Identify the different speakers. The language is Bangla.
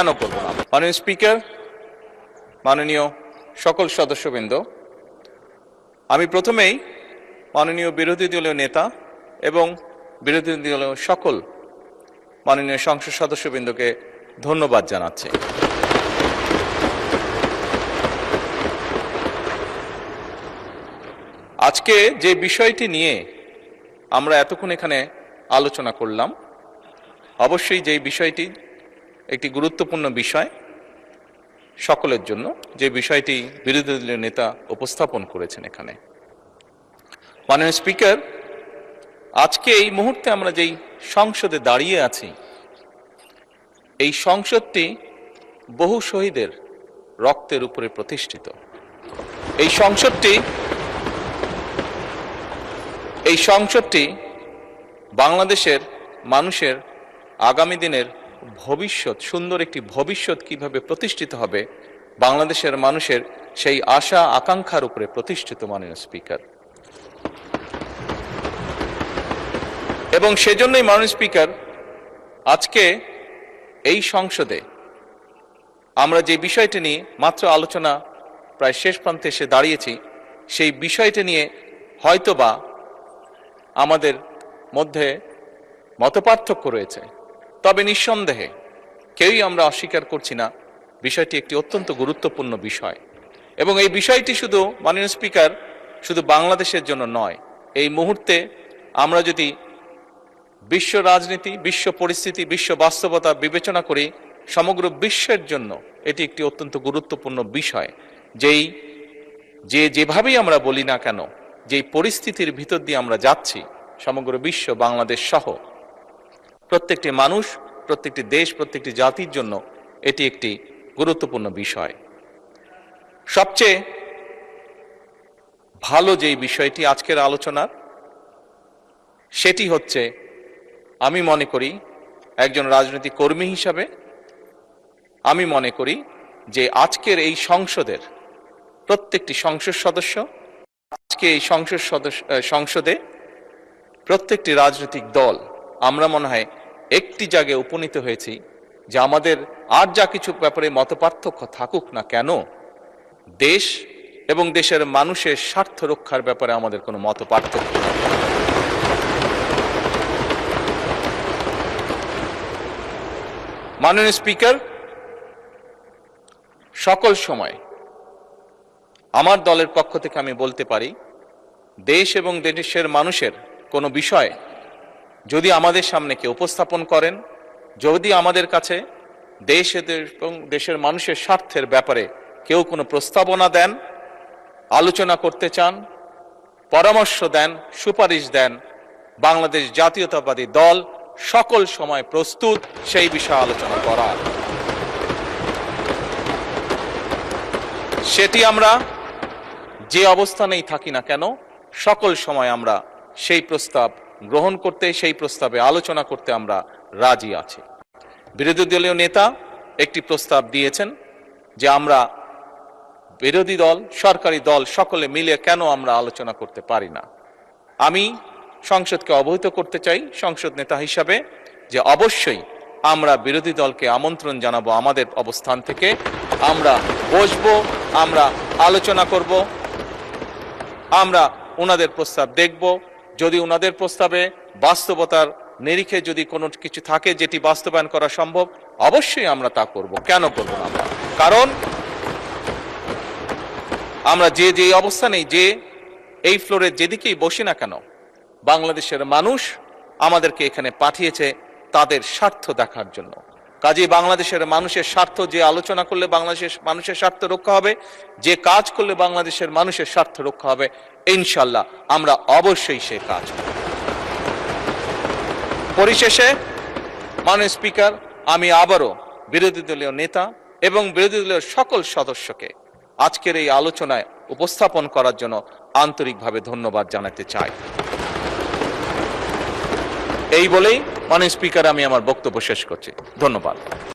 Speaker 1: কেন করব না? মাননীয় স্পিকার, মাননীয় সকল সদস্যবৃন্দ, আমি প্রথমেই মাননীয় বিরোধী দলীয় নেতা এবং বিরোধী দলীয় সকল মাননীয় সংসদ সদস্যবৃন্দকে ধন্যবাদ জানাচ্ছি। আজকে যে বিষয়টি নিয়ে আমরা এতক্ষণ এখানে আলোচনা করলাম, অবশ্যই যে বিষয়টি একটি গুরুত্বপূর্ণ বিষয় সকলের জন্য, যে বিষয়টি বিরোধী দলীয় নেতা উপস্থাপন করেছেন এখানে। মাননীয় স্পিকার, আজকে এই মুহূর্তে আমরা যেই সংসদে দাঁড়িয়ে আছি, এই সংসদটি বহু শহীদের রক্তের উপরে প্রতিষ্ঠিত। এই সংসদটি বাংলাদেশের মানুষের আগামী দিনের ভবিষ্যৎ, সুন্দর একটি ভবিষ্যৎ কিভাবে প্রতিষ্ঠিত হবে, বাংলাদেশের মানুষের সেই আশা আকাঙ্ক্ষার উপরে প্রতিষ্ঠিত। মাননীয় স্পিকার, এবং সেজন্যই মাননীয় স্পিকার, আজকে এই সংসদে আমরা যে বিষয়টি নিয়ে মাত্র আলোচনা প্রায় শেষ প্রান্তে এসে দাঁড়িয়েছি, সেই বিষয়টি নিয়ে হয়তোবা আমাদের মধ্যে মতপার্থক্য রয়েছে, তবে নিঃসন্দেহে কেউই আমরা অস্বীকার করছি না বিষয়টি একটি অত্যন্ত গুরুত্বপূর্ণ বিষয়। এবং এই বিষয়টি শুধু, মাননীয় স্পিকার, শুধু বাংলাদেশের জন্য নয়, এই মুহূর্তে আমরা যদি বিশ্ব রাজনীতি, বিশ্ব পরিস্থিতি, বিশ্ব বাস্তবতা বিবেচনা করি, সমগ্র বিশ্বের জন্য এটি একটি অত্যন্ত গুরুত্বপূর্ণ বিষয়। যেভাবেই আমরা বলি না কেন, যেই পরিস্থিতির ভিতর দিয়ে আমরা যাচ্ছি, সমগ্র বিশ্ব, বাংলাদেশ সহ প্রত্যেকটি মানুষ, প্রত্যেকটি দেশ, প্রত্যেকটি জাতির জন্য এটি একটি গুরুত্বপূর্ণ বিষয়। সবচেয়ে ভালো যেই বিষয়টি আজকের আলোচনার, সেটি হচ্ছে, আমি মনে করি একজন রাজনৈতিক কর্মী হিসাবে আমি মনে করি যে আজকের এই সংসদের প্রত্যেকটি সংসদ সদস্য, আজকে এই সংসদে প্রত্যেকটি রাজনৈতিক দল, আমরা মনে হয় একটি জায়গায় উপনীত হয়েছি যে আমাদের আর যা কিছু ব্যাপারে মতপার্থক্য থাকুক না কেন, দেশ এবং দেশের মানুষের স্বার্থ রক্ষার ব্যাপারে আমাদের কোনো মতপার্থক্য নেই। মাননীয় স্পিকার, সকল সময় আমার দলের পক্ষ থেকে আমি বলতে পারি, দেশ এবং দেশের মানুষের কোনো বিষয় যদি আমাদের সামনে কেউ উপস্থাপন করেন, যদি আমাদের কাছে দেশ এবং দেশের মানুষের স্বার্থের ব্যাপারে কেউ কোনো প্রস্তাবনা দেন, আলোচনা করতে চান, পরামর্শ দেন, সুপারিশ দেন, বাংলাদেশ জাতীয়তাবাদী দল সকল সময় প্রস্তুত সেই বিষয়ে আলোচনা করার। সেটি আমরা যে অবস্থানেই থাকি না কেন, সকল সময় আমরা সেই প্রস্তাব গ্রহণ করতে, সেই প্রস্তাবে আলোচনা করতে আমরা রাজি আছি। বিরোধী দলীয় নেতা একটি প্রস্তাব দিয়েছেন যে আমরা বিরোধী দল, সরকারি দল সকলে মিলে কেন আমরা আলোচনা করতে পারি না। আমি সংসদকে অবহিত করতে চাই সংসদ নেতা হিসাবে যে অবশ্যই আমরা বিরোধী দলকে আমন্ত্রণ জানাবো, আমাদের অবস্থান থেকে আমরা বসবো, আমরা আলোচনা করব, আমরা ওনাদের প্রস্তাব দেখব। যদি ওনাদের প্রস্তাবে বাস্তবতার নিরিখে যদি কোনো কিছু থাকে যেটি বাস্তবায়ন করা সম্ভব, অবশ্যই আমরা তা করব। কেন করব না? কারণ আমরা যে অবস্থানেই, যে এই ফ্লোরের যেদিকেই বসি না কেন, বাংলাদেশের মানুষ আমাদেরকে এখানে পাঠিয়েছে তাদের স্বার্থ দেখার জন্য। কাজেই বাংলাদেশের মানুষের স্বার্থ, যে আলোচনা করলে বাংলাদেশের মানুষের স্বার্থ রক্ষা হবে, যে কাজ করলে বাংলাদেশের মানুষের স্বার্থ রক্ষা হবে, ইনশাল্লাহ আমরা অবশ্যই সে কাজ করব। পরিশেষে মাননীয় স্পিকার, আমি আবারও বিরোধী দলীয় নেতা এবং বিরোধী দলীয় সকল সদস্যকে আজকের এই আলোচনায় উপস্থাপন করার জন্য আন্তরিকভাবে ধন্যবাদ জানাতে চাই। এই বলেই মাননীয় স্পিকার, আমি আমার বক্তব্য শেষ করছি। ধন্যবাদ।